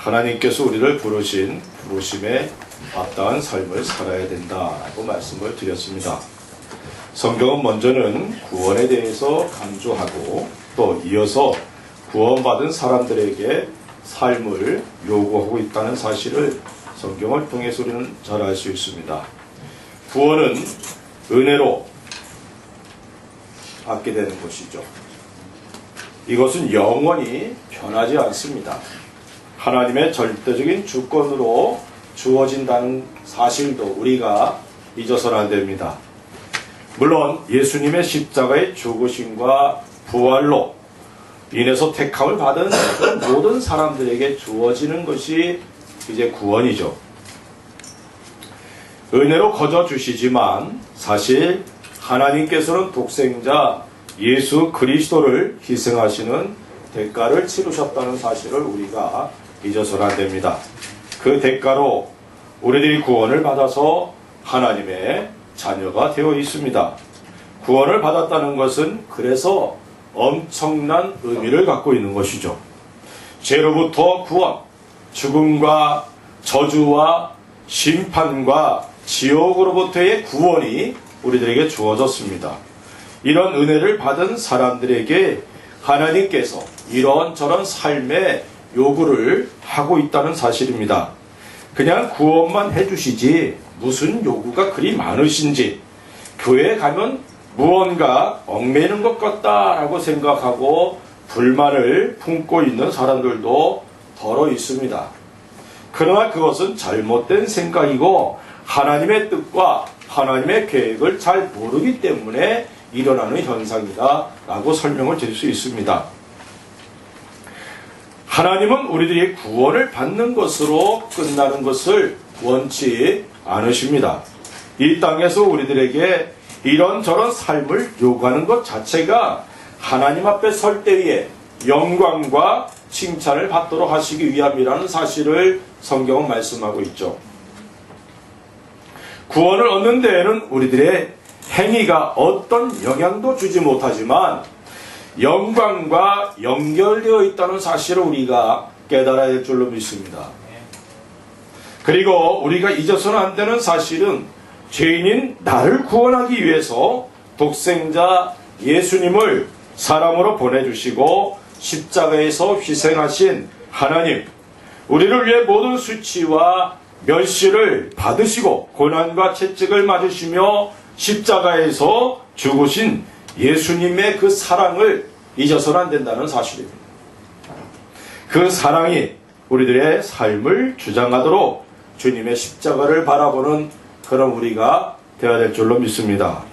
하나님께서 우리를 부르신 부르심에 마땅한 삶을 살아야 된다라고 말씀을 드렸습니다. 성경은 먼저는 구원에 대해서 강조하고 또 이어서 구원받은 사람들에게 삶을 요구하고 있다는 사실을 성경을 통해서 우리는 잘 알 수 있습니다. 구원은 은혜로 받게 되는 것이죠. 이것은 영원히 변하지 않습니다. 하나님의 절대적인 주권으로 주어진다는 사실도 우리가 잊어서는 안 됩니다. 물론 예수님의 십자가의 죽으심과 부활로 인해서 택함을 받은 모든 사람들에게 주어지는 것이 이제 구원이죠. 은혜로 거저 주시지만 사실 하나님께서는 독생자 예수 그리스도를 희생하시는 대가를 치르셨다는 사실을 우리가 잊어서는 안 됩니다. 그 대가로 우리들이 구원을 받아서 하나님의 자녀가 되어 있습니다. 구원을 받았다는 것은 그래서 엄청난 의미를 갖고 있는 것이죠. 죄로부터 구원, 죽음과 저주와 심판과 지옥으로부터의 구원이 우리들에게 주어졌습니다. 이런 은혜를 받은 사람들에게 하나님께서 이런저런 삶의 요구를 하고 있다는 사실입니다. 그냥 구원만 해주시지 무슨 요구가 그리 많으신지, 교회에 가면 무언가 얽매이는 것 같다라고 생각하고 불만을 품고 있는 사람들도 더러 있습니다. 그러나 그것은 잘못된 생각이고 하나님의 뜻과 하나님의 계획을 잘 모르기 때문에 일어나는 현상이다 라고 설명을 드릴 수 있습니다. 하나님은 우리들이 구원을 받는 것으로 끝나는 것을 원치 않으십니다. 이 땅에서 우리들에게 이런저런 삶을 요구하는 것 자체가 하나님 앞에 설 때에 영광과 칭찬을 받도록 하시기 위함이라는 사실을 성경은 말씀하고 있죠. 구원을 얻는 데에는 우리들의 행위가 어떤 영향도 주지 못하지만 영광과 연결되어 있다는 사실을 우리가 깨달아야 될 줄로 믿습니다. 그리고 우리가 잊어서는 안 되는 사실은 죄인인 나를 구원하기 위해서 독생자 예수님을 사람으로 보내주시고 십자가에서 희생하신 하나님, 우리를 위해 모든 수치와 멸시를 받으시고 고난과 채찍을 맞으시며 십자가에서 죽으신 예수님의 그 사랑을 잊어서는 안 된다는 사실입니다. 그 사랑이 우리들의 삶을 주장하도록 주님의 십자가를 바라보는 그런 우리가 되어야 될 줄로 믿습니다.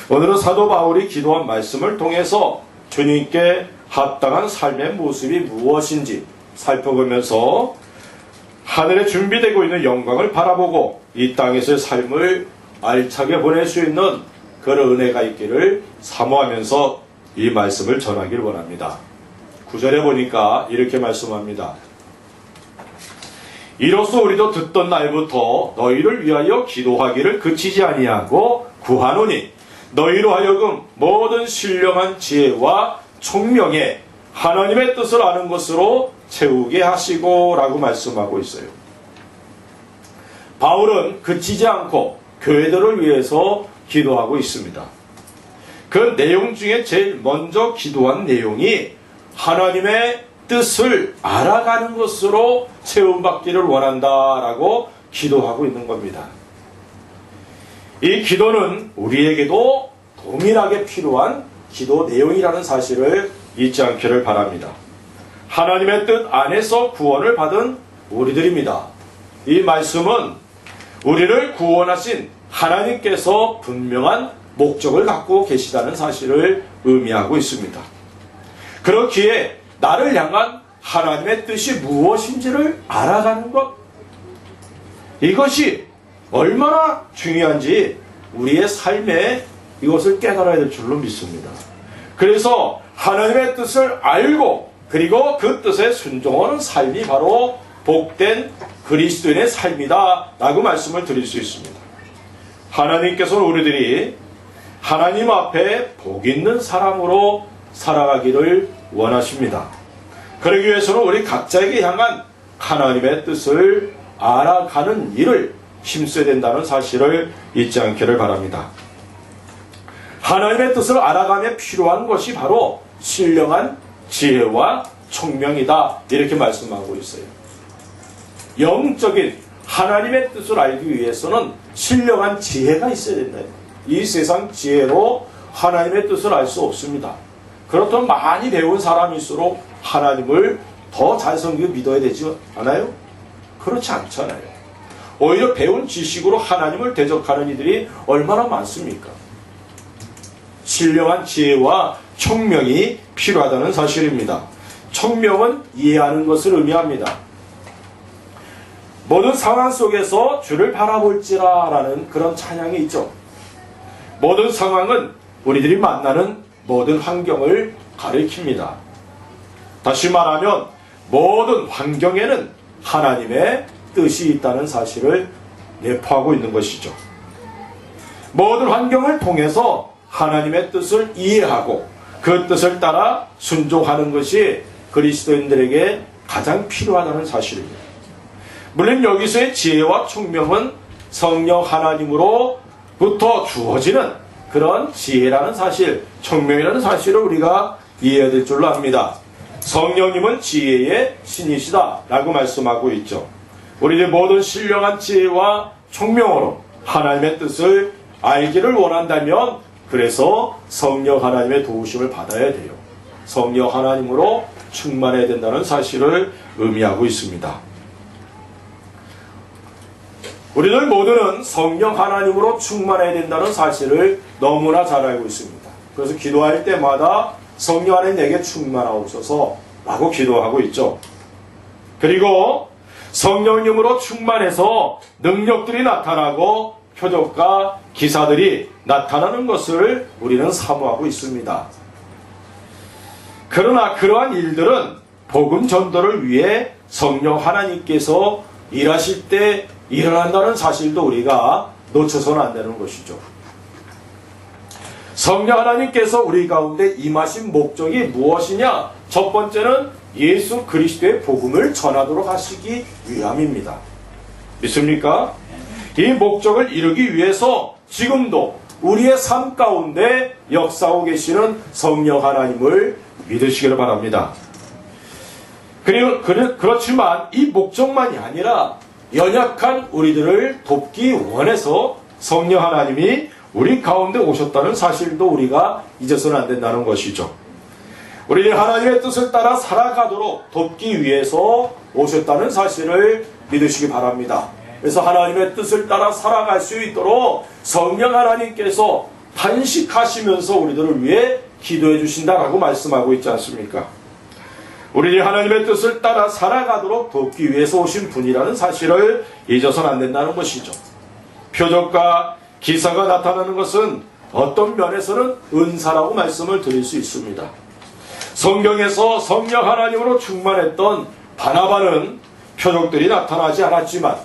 오늘은 사도 바울이 기도한 말씀을 통해서 주님께 합당한 삶의 모습이 무엇인지 살펴보면서 하늘에 준비되고 있는 영광을 바라보고 이 땅에서의 삶을 알차게 보낼 수 있는 그런 은혜가 있기를 사모하면서 이 말씀을 전하기를 원합니다. 9절에 보니까 이렇게 말씀합니다. 이로써 우리도 듣던 날부터 너희를 위하여 기도하기를 그치지 아니하고 구하노니 너희로 하여금 모든 신령한 지혜와 총명에 하나님의 뜻을 아는 것으로 채우게 하시고 라고 말씀하고 있어요. 바울은 그치지 않고 교회들을 위해서 기도하고 있습니다. 그 내용 중에 제일 먼저 기도한 내용이 하나님의 뜻을 알아가는 것으로 채움받기를 원한다라고 기도하고 있는 겁니다. 이 기도는 우리에게도 동일하게 필요한 기도 내용이라는 사실을 잊지 않기를 바랍니다. 하나님의 뜻 안에서 구원을 받은 우리들입니다. 이 말씀은 우리를 구원하신 하나님께서 분명한 목적을 갖고 계시다는 사실을 의미하고 있습니다. 그렇기에 나를 향한 하나님의 뜻이 무엇인지를 알아가는 것, 이것이 얼마나 중요한지 우리의 삶에 이것을 깨달아야 될 줄로 믿습니다. 그래서 하나님의 뜻을 알고 그리고 그 뜻에 순종하는 삶이 바로 복된 그리스도인의 삶이다 라고 말씀을 드릴 수 있습니다. 하나님께서는 우리들이 하나님 앞에 복 있는 사람으로 살아가기를 원하십니다. 그러기 위해서는 우리 각자에게 향한 하나님의 뜻을 알아가는 일을 힘써야 된다는 사실을 잊지 않기를 바랍니다. 하나님의 뜻을 알아가며 필요한 것이 바로 신령한 지혜와 총명이다, 이렇게 말씀하고 있어요. 영적인 하나님의 뜻을 알기 위해서는 신령한 지혜가 있어야 된다. 이 세상 지혜로 하나님의 뜻을 알 수 없습니다. 그렇다면 많이 배운 사람일수록 하나님을 더 잘 섬기고 믿어야 되지 않아요? 그렇지 않잖아요. 오히려 배운 지식으로 하나님을 대적하는 이들이 얼마나 많습니까? 신령한 지혜와 총명이 필요하다는 사실입니다. 총명은 이해하는 것을 의미합니다. 모든 상황 속에서 주를 바라볼지라 라는 그런 찬양이 있죠. 모든 상황은 우리들이 만나는 모든 환경을 가리킵니다. 다시 말하면 모든 환경에는 하나님의 뜻이 있다는 사실을 내포하고 있는 것이죠. 모든 환경을 통해서 하나님의 뜻을 이해하고 그 뜻을 따라 순종하는 것이 그리스도인들에게 가장 필요하다는 사실입니다. 물론 여기서의 지혜와 총명은 성령 하나님으로부터 주어지는 그런 지혜라는 사실, 총명이라는 사실을 우리가 이해해야 될 줄로 압니다. 성령님은 지혜의 신이시다 라고 말씀하고 있죠. 우리들 모든 신령한 지혜와 총명으로 하나님의 뜻을 알기를 원한다면 그래서 성령 하나님의 도우심을 받아야 돼요. 성령 하나님으로 충만해야 된다는 사실을 의미하고 있습니다. 우리들 모두는 성령 하나님으로 충만해야 된다는 사실을 너무나 잘 알고 있습니다. 그래서 기도할 때마다 성령 하나님 내게 충만하옵소서 라고 기도하고 있죠. 그리고 성령님으로 충만해서 능력들이 나타나고 표적과 기사들이 나타나는 것을 우리는 사모하고 있습니다. 그러나 그러한 일들은 복음 전도를 위해 성령 하나님께서 일하실 때 일어난다는 사실도 우리가 놓쳐서는 안 되는 것이죠. 성령 하나님께서 우리 가운데 임하신 목적이 무엇이냐? 첫 번째는 예수 그리스도의 복음을 전하도록 하시기 위함입니다. 믿습니까? 이 목적을 이루기 위해서 지금도 우리의 삶 가운데 역사하고 계시는 성령 하나님을 믿으시기를 바랍니다. 그렇지만 이 목적만이 아니라 연약한 우리들을 돕기 원해서 성령 하나님이 우리 가운데 오셨다는 사실도 우리가 잊어서는 안 된다는 것이죠. 우리는 하나님의 뜻을 따라 살아가도록 돕기 위해서 오셨다는 사실을 믿으시기 바랍니다. 그래서 하나님의 뜻을 따라 살아갈 수 있도록 성령 하나님께서 탄식하시면서 우리들을 위해 기도해 주신다라고 말씀하고 있지 않습니까? 우리는 하나님의 뜻을 따라 살아가도록 돕기 위해서 오신 분이라는 사실을 잊어서는 안 된다는 것이죠. 표적과 기사가 나타나는 것은 어떤 면에서는 은사라고 말씀을 드릴 수 있습니다. 성경에서 성령 하나님으로 충만했던 바나바는 표적들이 나타나지 않았지만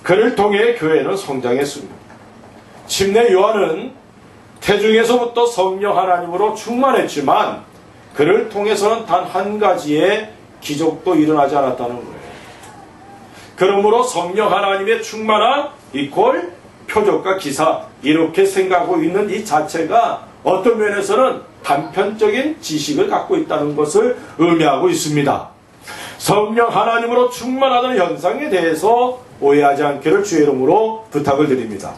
그를 통해 교회는 성장했습니다. 침례 요한은 태중에서부터 성령 하나님으로 충만했지만 그를 통해서는 단 한 가지의 기적도 일어나지 않았다는 거예요. 그러므로 성령 하나님의 충만함 이퀄 표적과 기사, 이렇게 생각하고 있는 이 자체가 어떤 면에서는 단편적인 지식을 갖고 있다는 것을 의미하고 있습니다. 성령 하나님으로 충만하는 현상에 대해서 오해하지 않기를 주의 이름으로 부탁을 드립니다.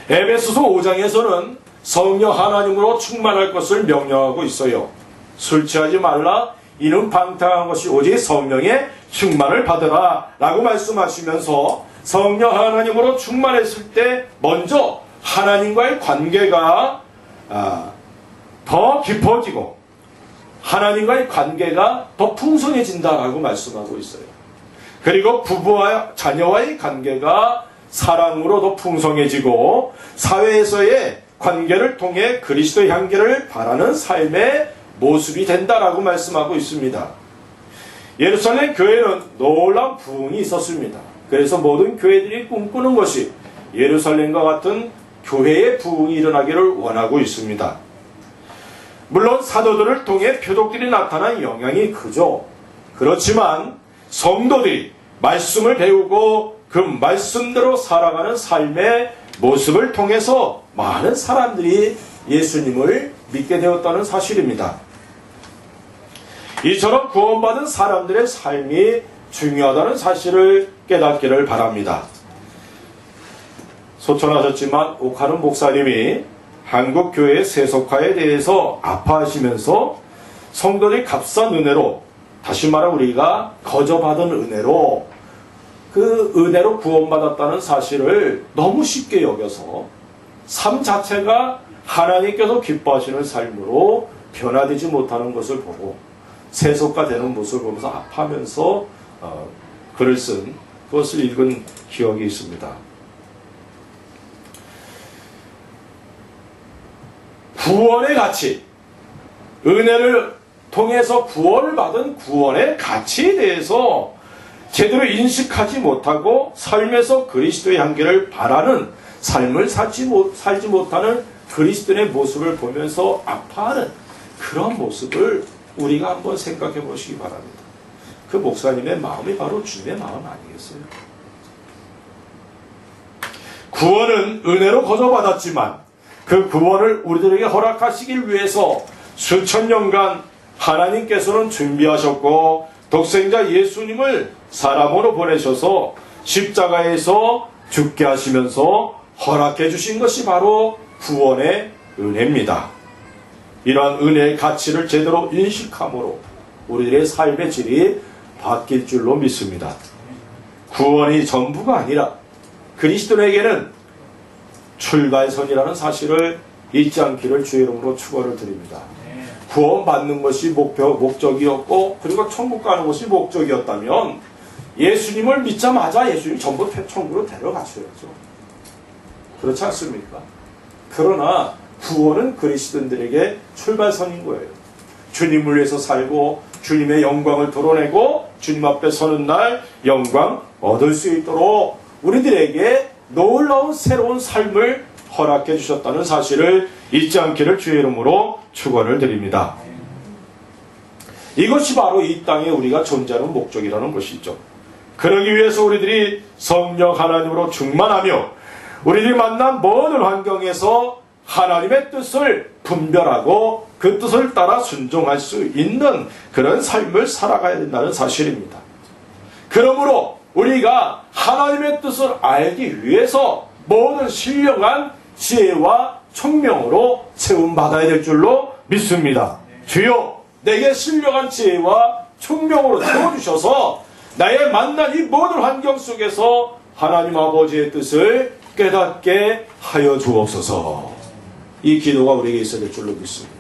에베소서 5장에서는 성령 하나님으로 충만할 것을 명령하고 있어요. 술 취하지 말라, 이는 방탕한 것이 오직 성령의 충만을 받으라 라고 말씀하시면서 성령 하나님으로 충만했을 때 먼저 하나님과의 관계가 더 깊어지고 하나님과의 관계가 더 풍성해진다라고 말씀하고 있어요. 그리고 부부와 자녀와의 관계가 사랑으로 더 풍성해지고 사회에서의 관계를 통해 그리스도의 향기를 바라는 삶의 모습이 된다라고 말씀하고 있습니다. 예루살렘 교회는 놀라운 부흥이 있었습니다. 그래서 모든 교회들이 꿈꾸는 것이 예루살렘과 같은 교회의 부흥이 일어나기를 원하고 있습니다. 물론 사도들을 통해 표적들이 나타난 영향이 크죠. 그렇지만 성도들이 말씀을 배우고 그 말씀대로 살아가는 삶의 모습을 통해서 많은 사람들이 예수님을 믿게 되었다는 사실입니다. 이처럼 구원받은 사람들의 삶이 중요하다는 사실을 깨닫기를 바랍니다. 소천하셨지만 옥하는 목사님이 한국교회의 세속화에 대해서 아파하시면서 성도들이 값싼 은혜로, 다시 말해 우리가 거저받은 은혜로, 그 은혜로 구원받았다는 사실을 너무 쉽게 여겨서 삶 자체가 하나님께서 기뻐하시는 삶으로 변화되지 못하는 것을 보고 세속화되는 모습을 보면서 아파하면서 글을 쓴 그것을 읽은 기억이 있습니다. 구원의 가치, 은혜를 통해서 구원을 받은 구원의 가치에 대해서 제대로 인식하지 못하고 삶에서 그리스도의 향기를 바라는 삶을 살지 못하는 그리스도의 모습을 보면서 아파하는 그런 모습을 우리가 한번 생각해 보시기 바랍니다. 그 목사님의 마음이 바로 주님의 마음 아니겠어요? 구원은 은혜로 거저받았지만 그 구원을 우리들에게 허락하시길 위해서 수천 년간 하나님께서는 준비하셨고 독생자 예수님을 사람으로 보내셔서 십자가에서 죽게 하시면서 허락해 주신 것이 바로 구원의 은혜입니다. 이러한 은혜의 가치를 제대로 인식함으로 우리들의 삶의 질이 바뀔 줄로 믿습니다. 구원이 전부가 아니라 그리스도에게는 출발선이라는 사실을 잊지 않기를 주의 이름으로 축원을 드립니다. 구원받는 것이 목적이었고 그리고 천국 가는 것이 목적이었다면 예수님을 믿자마자 예수님 전부 천국으로 데려가셔야죠. 그렇지 않습니까? 그러나 구원은 그리스도인들에게 출발선인 거예요. 주님을 위해서 살고 주님의 영광을 드러내고 주님 앞에 서는 날 영광 얻을 수 있도록 우리들에게 놀라운 새로운 삶을 허락해 주셨다는 사실을 잊지 않기를 주의 이름으로 축원을 드립니다. 이것이 바로 이 땅에 우리가 존재하는 목적이라는 것이죠. 그러기 위해서 우리들이 성령 하나님으로 충만하며 우리들이 만난 모든 환경에서 하나님의 뜻을 분별하고 그 뜻을 따라 순종할 수 있는 그런 삶을 살아가야 된다는 사실입니다. 그러므로 우리가 하나님의 뜻을 알기 위해서 모든 신령한 지혜와 총명으로 세움받아야 될 줄로 믿습니다. 주여 내게 신령한 지혜와 총명으로 세워주셔서 나의 만난 이 모든 환경 속에서 하나님 아버지의 뜻을 깨닫게 하여 주옵소서. 이 기도가 우리에게 있어야 될 줄로 믿습니다.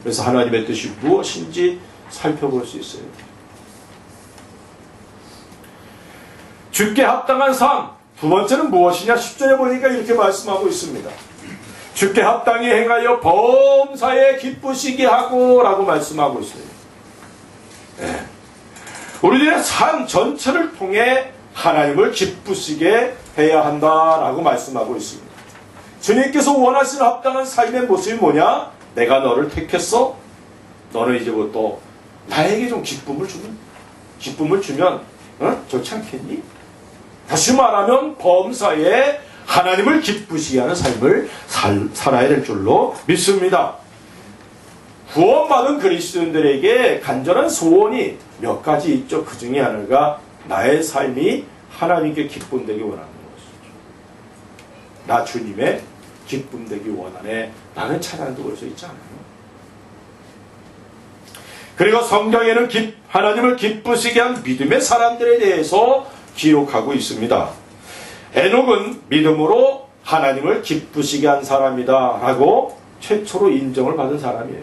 그래서 하나님의 뜻이 무엇인지 살펴볼 수 있어요. 주께 합당한 삶, 두 번째는 무엇이냐? 10절에 보니까 이렇게 말씀하고 있습니다. 주께 합당히 행하여 범사에 기쁘시게 하고 라고 말씀하고 있어요. 네. 우리들의 삶 전체를 통해 하나님을 기쁘시게 해야 한다라고 말씀하고 있습니다. 주님께서 원하시는 합당한 삶의 모습이 뭐냐? 내가 너를 택했어? 너는 이제부터 나에게 좀 기쁨을 주면 좋지 않겠니? 다시 말하면 범사에 하나님을 기쁘시게 하는 삶을 살아야 될 줄로 믿습니다. 구원받은 그리스도인들에게 간절한 소원이 몇 가지 있죠. 그 중에 하나가 나의 삶이 하나님께 기쁨 되기 원하는 것이죠. 나 주님의 기쁨 되기 원하네. 라는 찬양도 벌써 있지 않아요? 그리고 성경에는 하나님을 기쁘시게 한 믿음의 사람들에 대해서 기록하고 있습니다. 에녹은 믿음으로 하나님을 기쁘시게 한 사람이다 라고 최초로 인정을 받은 사람이에요.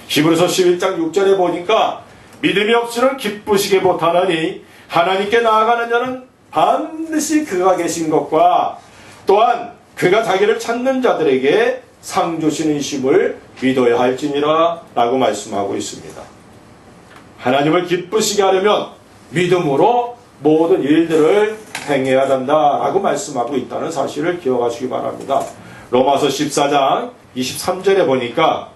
히브리서 11장 6절에 보니까 믿음이 없이는 기쁘시게 못하나니 하나님께 나아가는 자는 반드시 그가 계신 것과 또한 그가 자기를 찾는 자들에게 상 주시는 심을 믿어야 할지니라 라고 말씀하고 있습니다. 하나님을 기쁘시게 하려면 믿음으로 모든 일들을 행해야 한다라고 말씀하고 있다는 사실을 기억하시기 바랍니다. 로마서 14장 23절에 보니까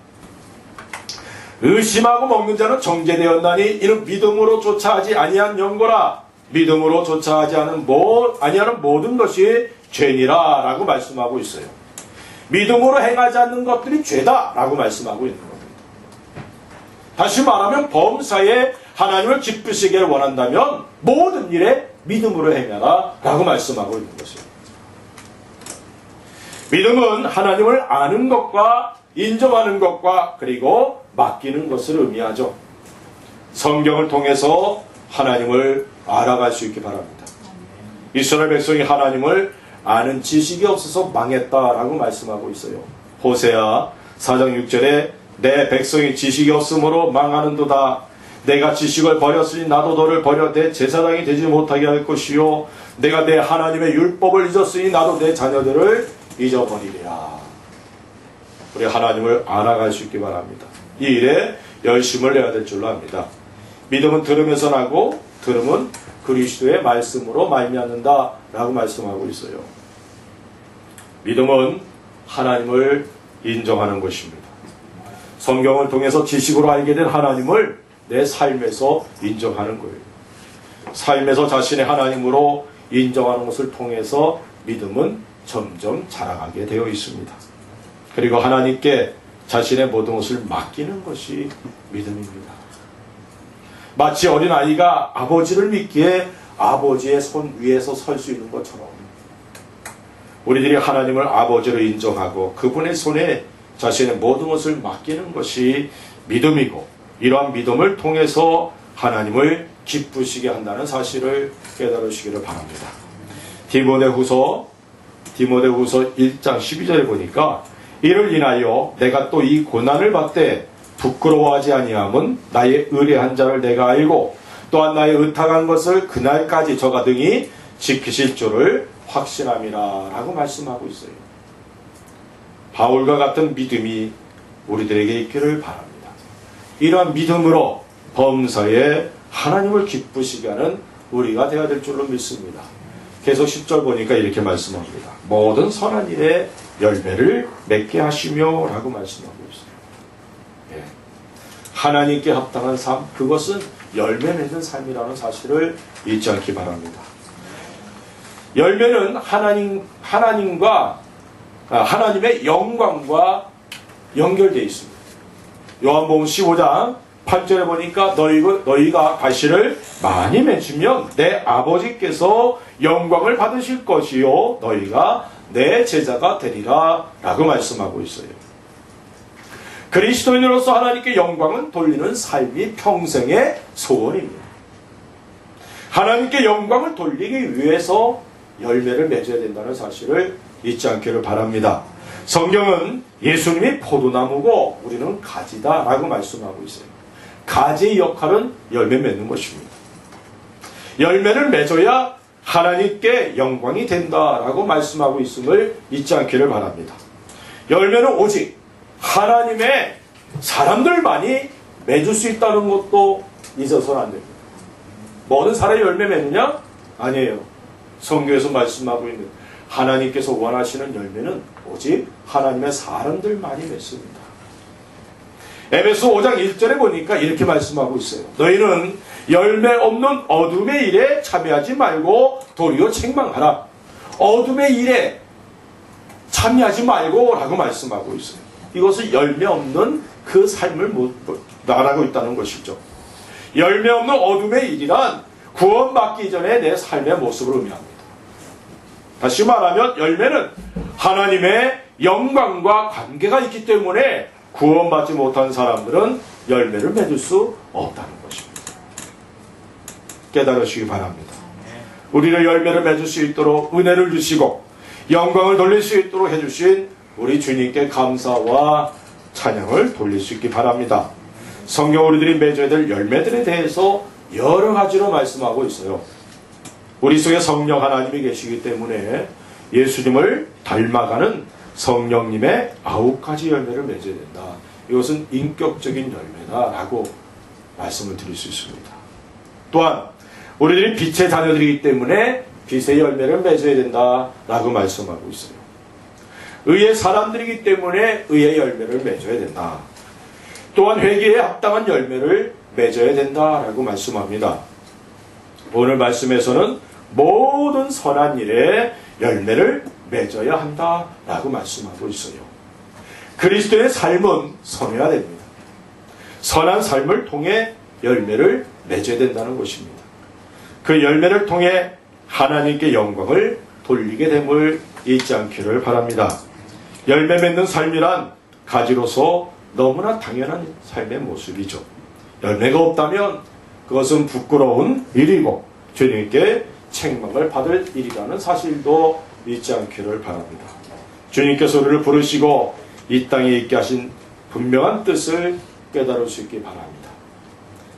의심하고 먹는 자는 정죄되었나니 이는 믿음으로 조차하지 아니한 영거라. 믿음으로 조차하지 아니하는 모든 것이 죄니라 라고 말씀하고 있어요. 믿음으로 행하지 않는 것들이 죄다 라고 말씀하고 있는 겁니다. 다시 말하면 범사에 하나님을 기쁘시기를 원한다면 모든 일에 믿음으로 행하라 라고 말씀하고 있는 것이에요. 믿음은 하나님을 아는 것과 인정하는 것과 그리고 맡기는 것을 의미하죠. 성경을 통해서 하나님을 알아갈 수 있기 바랍니다. 이스라엘 백성이 하나님을 아는 지식이 없어서 망했다라고 말씀하고 있어요. 호세아 4장 6절에 내 백성이 지식이 없으므로 망하는도다. 내가 지식을 버렸으니 나도 너를 버려 내 제사장이 되지 못하게 할 것이요 내가 내 하나님의 율법을 잊었으니 나도 내 자녀들을 잊어버리리라. 우리 하나님을 알아갈 수 있기 바랍니다. 이 일에 열심을 내야 될 줄로 압니다. 믿음은 들으면서 나고 들음은 그리스도의 말씀으로 말미암는다 라고 말씀하고 있어요. 믿음은 하나님을 인정하는 것입니다. 성경을 통해서 지식으로 알게 된 하나님을 내 삶에서 인정하는 거예요. 삶에서 자신의 하나님으로 인정하는 것을 통해서 믿음은 점점 자라가게 되어 있습니다. 그리고 하나님께 자신의 모든 것을 맡기는 것이 믿음입니다. 마치 어린아이가 아버지를 믿기에 아버지의 손 위에서 설 수 있는 것처럼 우리들이 하나님을 아버지로 인정하고 그분의 손에 자신의 모든 것을 맡기는 것이 믿음이고 이러한 믿음을 통해서 하나님을 기쁘시게 한다는 사실을 깨달으시기를 바랍니다. 디모데후서 1장 12절에 보니까 이를 인하여 내가 또 이 고난을 받되 부끄러워하지 아니함은 나의 의뢰한 자를 내가 알고 또한 나의 의탁한 것을 그날까지 저가 등이 지키실 줄을 확신함이라 라고 말씀하고 있어요. 바울과 같은 믿음이 우리들에게 있기를 바랍니다. 이러한 믿음으로 범사에 하나님을 기쁘시게 하는 우리가 되어야 될 줄로 믿습니다. 계속 10절 보니까 이렇게 말씀합니다. 모든 선한 일에 열매를 맺게 하시며 라고 말씀하고 있어요. 예. 하나님께 합당한 삶, 그것은 열매 맺는 삶이라는 사실을 잊지 않기 바랍니다. 열매는 하나님의 영광과 연결되어 있습니다. 요한복음 15장 8절에 보니까 너희가 과실을 많이 맺으면 내 아버지께서 영광을 받으실 것이요 너희가 내 제자가 되리라 라고 말씀하고 있어요. 그리스도인으로서 하나님께 영광은 돌리는 삶이 평생의 소원입니다. 하나님께 영광을 돌리기 위해서 열매를 맺어야 된다는 사실을 잊지 않기를 바랍니다. 성경은 예수님이 포도나무고 우리는 가지다 라고 말씀하고 있어요. 가지의 역할은 열매 맺는 것입니다. 열매를 맺어야 하나님께 영광이 된다라고 말씀하고 있음을 잊지 않기를 바랍니다. 열매는 오직 하나님의 사람들만이 맺을 수 있다는 것도 잊어서는 안 됩니다. 모든 사람이 열매 맺느냐? 아니에요. 성경에서 말씀하고 있는 하나님께서 원하시는 열매는 오직 하나님의 사람들만이 맺습니다. 에베소 5장 1절에 보니까 이렇게 말씀하고 있어요. 너희는 열매 없는 어둠의 일에 참여하지 말고 도리어 책망하라. 어둠의 일에 참여하지 말고 라고 말씀하고 있어요. 이것은 열매 없는 그 삶을 말하고 있다는 것이죠. 열매 없는 어둠의 일이란 구원받기 전에 내 삶의 모습을 의미합니다. 다시 말하면 열매는 하나님의 영광과 관계가 있기 때문에 구원받지 못한 사람들은 열매를 맺을 수 없다는 것입니다. 깨달으시기 바랍니다. 우리를 열매를 맺을 수 있도록 은혜를 주시고 영광을 돌릴 수 있도록 해주신 우리 주님께 감사와 찬양을 돌릴 수 있기 바랍니다. 성경 우리들이 맺어야 될 열매들에 대해서 여러 가지로 말씀하고 있어요. 우리 속에 성령 하나님이 계시기 때문에 예수님을 닮아가는 성령님의 9가지 열매를 맺어야 된다. 이것은 인격적인 열매다라고 말씀을 드릴 수 있습니다. 또한 우리들이 빛의 자녀들이기 때문에 빛의 열매를 맺어야 된다라고 말씀하고 있어요. 의의 사람들이기 때문에 의의 열매를 맺어야 된다. 또한 회개에 합당한 열매를 맺어야 된다라고 말씀합니다. 오늘 말씀에서는 모든 선한 일에 열매를 맺어야 한다라고 말씀하고 있어요. 그리스도의 삶은 선해야 됩니다. 선한 삶을 통해 열매를 맺어야 된다는 것입니다. 그 열매를 통해 하나님께 영광을 돌리게 됨을 잊지 않기를 바랍니다. 열매 맺는 삶이란 가지로서 너무나 당연한 삶의 모습이죠. 열매가 없다면 그것은 부끄러운 일이고 주님께 책망을 받을 일이라는 사실도 잊지 않기를 바랍니다. 주님께서 우리를 부르시고 이 땅에 있게 하신 분명한 뜻을 깨달을 수 있기 바랍니다.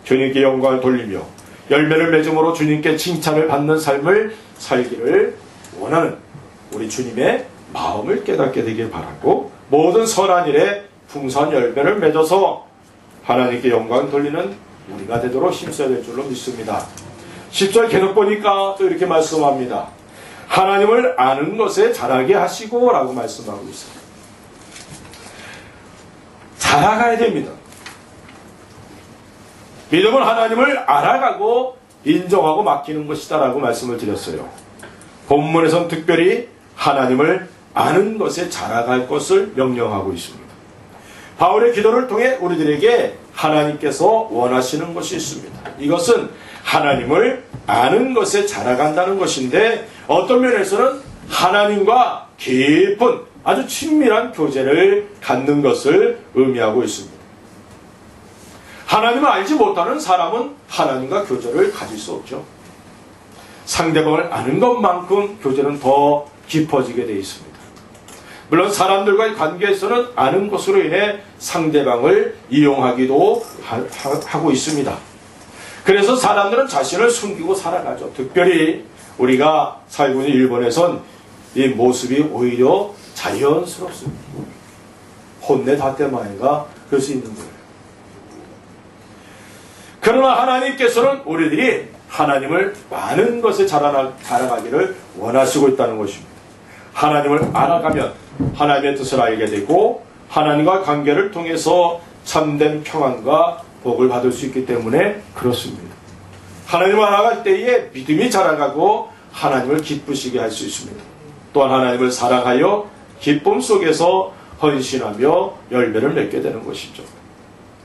주님께 영광을 돌리며 열매를 맺음으로 주님께 칭찬을 받는 삶을 살기를 원하는 우리 주님의 마음을 깨닫게 되길 바라고, 모든 선한 일에 풍성한 열매를 맺어서 하나님께 영광을 돌리는 우리가 되도록 힘써야 될 줄로 믿습니다. 10절 계속 보니까 또 이렇게 말씀합니다. 하나님을 아는 것에 자라게 하시고 라고 말씀하고 있습니다. 자라가야 됩니다. 믿음은 하나님을 알아가고 인정하고 맡기는 것이다 라고 말씀을 드렸어요. 본문에선 특별히 하나님을 아는 것에 자라갈 것을 명령하고 있습니다. 바울의 기도를 통해 우리들에게 하나님께서 원하시는 것이 있습니다. 이것은 하나님을 아는 것에 자라간다는 것인데, 어떤 면에서는 하나님과 깊은 아주 친밀한 교제를 갖는 것을 의미하고 있습니다. 하나님을 알지 못하는 사람은 하나님과 교제를 가질 수 없죠. 상대방을 아는 것만큼 교제는 더 깊어지게 되어 있습니다. 물론 사람들과의 관계에서는 아는 것으로 인해 상대방을 이용하기도 하고 있습니다. 그래서 사람들은 자신을 숨기고 살아가죠. 특별히 우리가 살고 있는 일본에선 이 모습이 오히려 자연스럽습니다. 혼내 다때마이가 그럴 수 있는 거예요. 그러나 하나님께서는 우리들이 하나님을 많은 것에 자라가기를 원하시고 있다는 것입니다. 하나님을 알아가면 하나님의 뜻을 알게 되고 하나님과 관계를 통해서 참된 평안과 복을 받을 수 있기 때문에 그렇습니다. 하나님을 알아갈 때에 믿음이 자라가고 하나님을 기쁘시게 할 수 있습니다. 또한 하나님을 사랑하여 기쁨 속에서 헌신하며 열매를 맺게 되는 것이죠.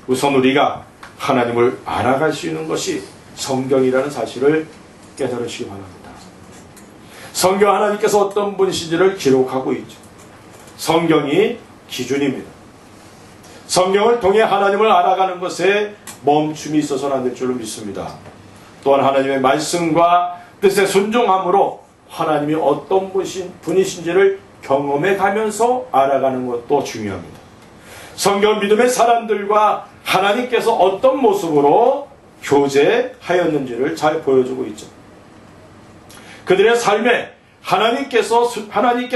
우선 우리가 하나님을 알아갈 수 있는 것이 성경이라는 사실을 깨달으시기 바랍니다. 성경 하나님께서 어떤 분이신지를 기록하고 있죠. 성경이 기준입니다. 성경을 통해 하나님을 알아가는 것에 멈춤이 있어서는 안 될 줄로 믿습니다. 또한 하나님의 말씀과 뜻에 순종함으로 하나님이 어떤 분이신지를 경험해 가면서 알아가는 것도 중요합니다. 성경 믿음의 사람들과 하나님께서 어떤 모습으로 교제하였는지를 잘 보여주고 있죠. 그들의 삶에 하나님께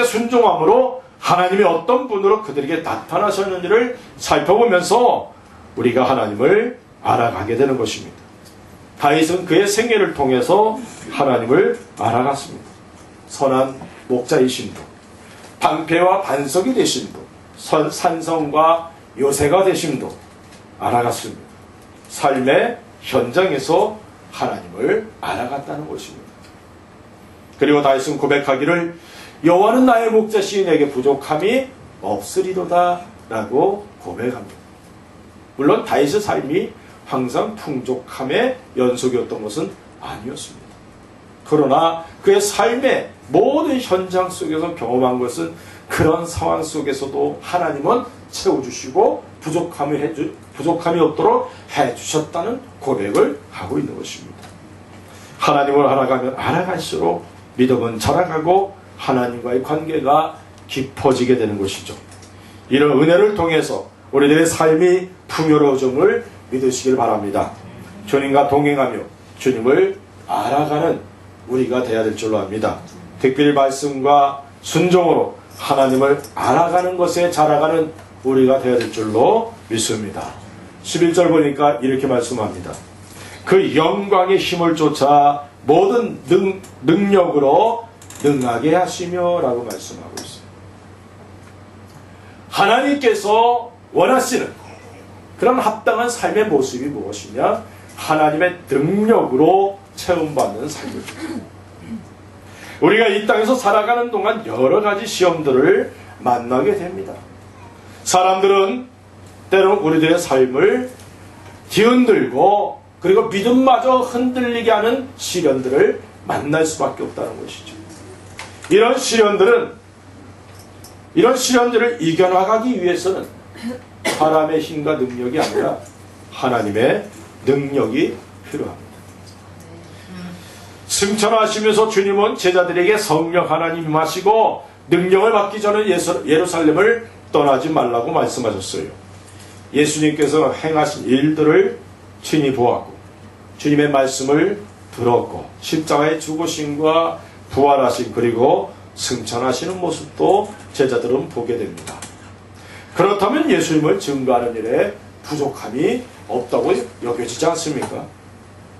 순종함으로 하나님이 어떤 분으로 그들에게 나타나셨는지를 살펴보면서 우리가 하나님을 알아가게 되는 것입니다. 다윗은 그의 생애를 통해서 하나님을 알아갔습니다. 선한 목자이신 분, 방패와 반석이 되신 분, 산성과 요새가 되신 분 알아갔습니다. 삶의 현장에서 하나님을 알아갔다는 것입니다. 그리고 다윗은 고백하기를 여호와는 나의 목자시니 내게 부족함이 없으리로다 라고 고백합니다. 물론 다윗의 삶이 항상 풍족함의 연속이었던 것은 아니었습니다. 그러나 그의 삶의 모든 현장 속에서 경험한 것은 그런 상황 속에서도 하나님은 채워주시고 부족함이 없도록 해주셨다는 고백을 하고 있는 것입니다. 하나님을 알아가면 알아갈수록 믿음은 자라가고 하나님과의 관계가 깊어지게 되는 것이죠. 이런 은혜를 통해서 우리들의 삶이 풍요로워짐을 믿으시길 바랍니다. 주님과 동행하며 주님을 알아가는 우리가 되어야 될 줄로 압니다. 특별히 말씀과 순종으로 하나님을 알아가는 것에 자라가는 우리가 되어야 될 줄로 믿습니다. 11절 보니까 이렇게 말씀합니다. 그 영광의 힘을 쫓아 모든 능력으로 능하게 하시며 라고 말씀하고 있습니다. 하나님께서 원하시는 그런 합당한 삶의 모습이 무엇이냐? 하나님의 능력으로 체험받는 삶입니다. 우리가 이 땅에서 살아가는 동안 여러 가지 시험들을 만나게 됩니다. 사람들은 때로 우리들의 삶을 뒤흔들고 그리고 믿음마저 흔들리게 하는 시련들을 만날 수밖에 없다는 것이죠. 이런 시련들을 이겨나가기 위해서는 사람의 힘과 능력이 아니라 하나님의 능력이 필요합니다. 승천하시면서 주님은 제자들에게 성령 하나님 임하시고 능력을 받기 전에 예루살렘을 떠나지 말라고 말씀하셨어요. 예수님께서 행하신 일들을 친히 보았고 주님의 말씀을 들었고 십자가의 죽으심과 부활하신 그리고 승천하시는 모습도 제자들은 보게 됩니다. 그렇다면 예수님을 증거하는 일에 부족함이 없다고 여겨지지 않습니까?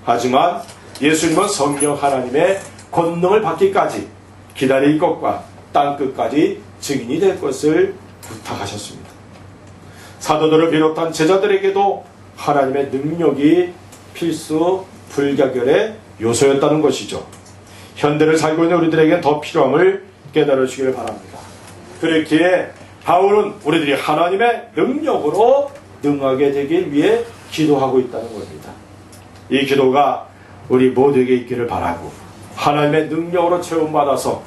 하지만 예수님은 성령 하나님의 권능을 받기까지 기다릴 것과 땅끝까지 증인이 될 것을 부탁하셨습니다. 사도들을 비롯한 제자들에게도 하나님의 능력이 필수 불가결의 요소였다는 것이죠. 현대를 살고 있는 우리들에게 더 필요함을 깨달아 주시길 바랍니다. 그렇기에 바울은 우리들이 하나님의 능력으로 능하게 되길 위해 기도하고 있다는 겁니다. 이 기도가 우리 모두에게 있기를 바라고 하나님의 능력으로 체험받아서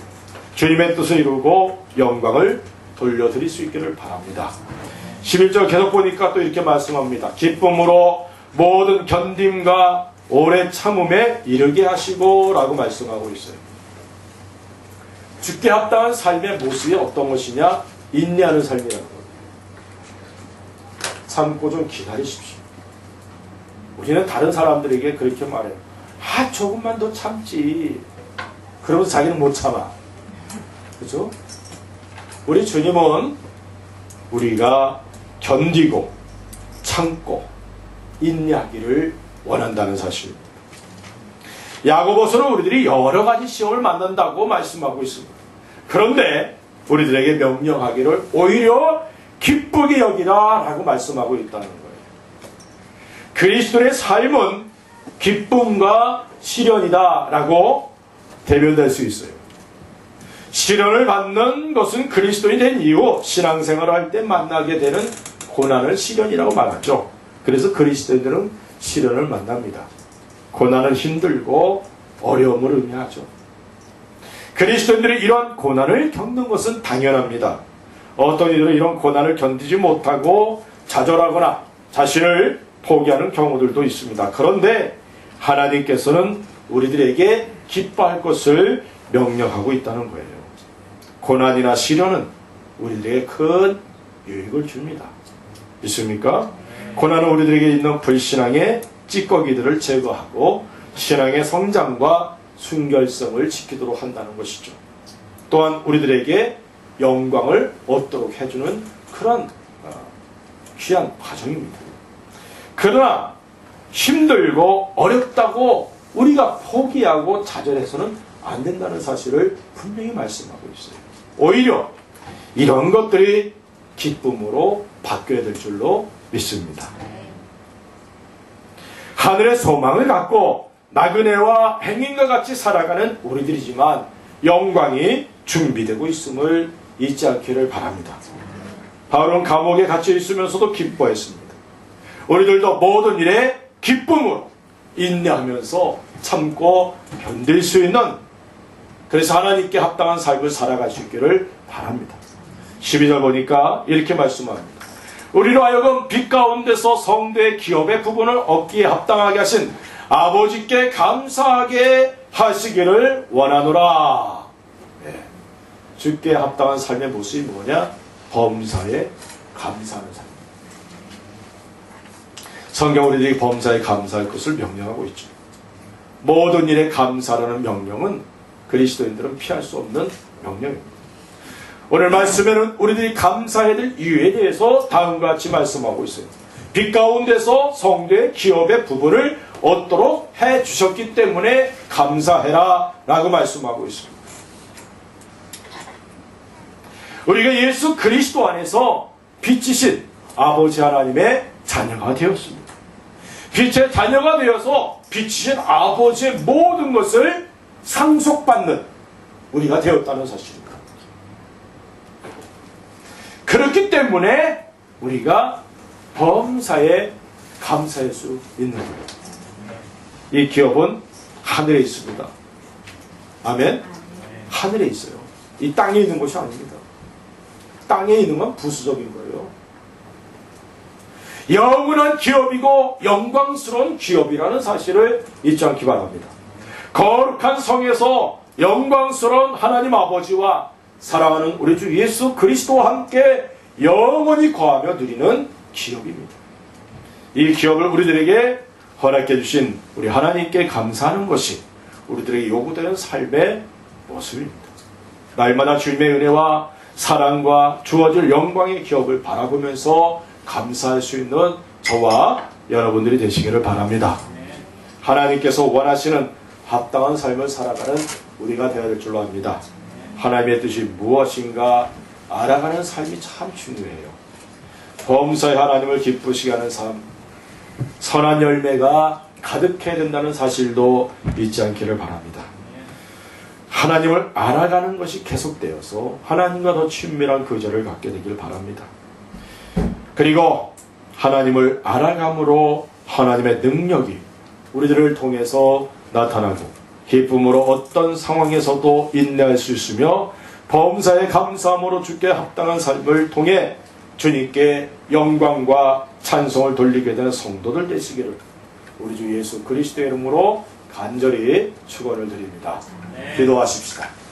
주님의 뜻을 이루고 영광을 돌려드릴 수 있기를 바랍니다. 11절 계속 보니까 또 이렇게 말씀합니다. 기쁨으로 모든 견딤과 오래 참음에 이르게 하시고 라고 말씀하고 있어요. 죽게 합당한 삶의 모습이 어떤 것이냐? 인내하는 삶이라는 겁니다. 참고 좀 기다리십시오. 우리는 다른 사람들에게 그렇게 말해요. 조금만 더 참지. 그러면서 자기는 못 참아. 그죠? 우리 주님은 우리가 견디고 참고 인내하기를 원한다는 사실입니다. 야고보서는 우리들이 여러 가지 시험을 만난다고 말씀하고 있습니다. 그런데 우리들에게 명령하기를 오히려 기쁘게 여기라 라고 말씀하고 있다는 거예요. 그리스도의 삶은 기쁨과 시련이다 라고 대별될 수 있어요. 시련을 받는 것은 그리스도인이 된 이후 신앙생활을 할 때 만나게 되는 고난을 시련이라고 말하죠. 그래서 그리스도인들은 시련을 만납니다. 고난은 힘들고 어려움을 의미하죠. 그리스도인들이 이런 고난을 겪는 것은 당연합니다. 어떤 이들은 이런 고난을 견디지 못하고 좌절하거나 자신을 포기하는 경우들도 있습니다. 그런데 하나님께서는 우리들에게 기뻐할 것을 명령하고 있다는 거예요. 고난이나 시련은 우리들에게 큰 유익을 줍니다. 믿습니까? 고난은 우리들에게 있는 불신앙의 찌꺼기들을 제거하고 신앙의 성장과 순결성을 지키도록 한다는 것이죠. 또한 우리들에게 영광을 얻도록 해주는 그런 귀한 과정입니다. 그러나 힘들고 어렵다고 우리가 포기하고 좌절해서는 안 된다는 사실을 분명히 말씀하고 있어요. 오히려 이런 것들이 기쁨으로 바뀌어야 될 줄로 믿습니다. 하늘의 소망을 갖고 나그네와 행인과 같이 살아가는 우리들이지만 영광이 준비되고 있음을 잊지 않기를 바랍니다. 바울은 감옥에 갇혀 있으면서도 기뻐했습니다. 우리들도 모든 일에 기쁨으로 인내하면서 참고 견딜 수 있는, 그래서 하나님께 합당한 삶을 살아갈 수 있기를 바랍니다. 12절 보니까 이렇게 말씀합니다. 우리로 하여금 빛 가운데서 성도의 기업의 부분을 얻기에 합당하게 하신 아버지께 감사하게 하시기를 원하노라. 네. 주께 합당한 삶의 모습이 뭐냐? 범사에 감사하는 삶. 성경 우리들이 범사에 감사할 것을 명령하고 있죠. 모든 일에 감사라는 명령은 그리스도인들은 피할 수 없는 명령입니다. 오늘 말씀에는 우리들이 감사해야 될 이유에 대해서 다음과 같이 말씀하고 있어요. 빛 가운데서 성도의 기업의 부분을 얻도록 해주셨기 때문에 감사해라 라고 말씀하고 있습니다. 우리가 예수 그리스도 안에서 빛이신 아버지 하나님의 자녀가 되었습니다. 빛의 자녀가 되어서 빛이신 아버지의 모든 것을 상속받는 우리가 되었다는 사실입니다. 그렇기 때문에 우리가 범사에 감사할 수 있는 거예요. 이 기업은 하늘에 있습니다. 아멘? 하늘에 있어요. 이 땅에 있는 것이 아닙니다. 땅에 있는 건 부수적인 거예요. 영원한 기업이고 영광스러운 기업이라는 사실을 잊지 않기 바랍니다. 거룩한 성에서 영광스러운 하나님 아버지와 사랑하는 우리 주 예수 그리스도와 함께 영원히 거하며 누리는 기업입니다. 이 기업을 우리들에게 허락해 주신 우리 하나님께 감사하는 것이 우리들에게 요구되는 삶의 모습입니다. 날마다 주님의 은혜와 사랑과 주어질 영광의 기업을 바라보면서 감사할 수 있는 저와 여러분들이 되시기를 바랍니다. 하나님께서 원하시는 합당한 삶을 살아가는 우리가 되어야 될 줄로 압니다. 하나님의 뜻이 무엇인가 알아가는 삶이 참 중요해요. 범사의 하나님을 기쁘시게 하는 삶, 선한 열매가 가득해야 된다는 사실도 잊지 않기를 바랍니다. 하나님을 알아가는 것이 계속되어서 하나님과 더 친밀한 교제를 갖게 되길 바랍니다. 그리고 하나님을 알아감으로 하나님의 능력이 우리들을 통해서 나타나고 기쁨으로 어떤 상황에서도 인내할 수 있으며 범사에 감사함으로 주께 합당한 삶을 통해 주님께 영광과 찬송을 돌리게 되는 성도들 되시기를 우리 주 예수 그리스도의 이름으로 간절히 축원을 드립니다. 기도하십시다.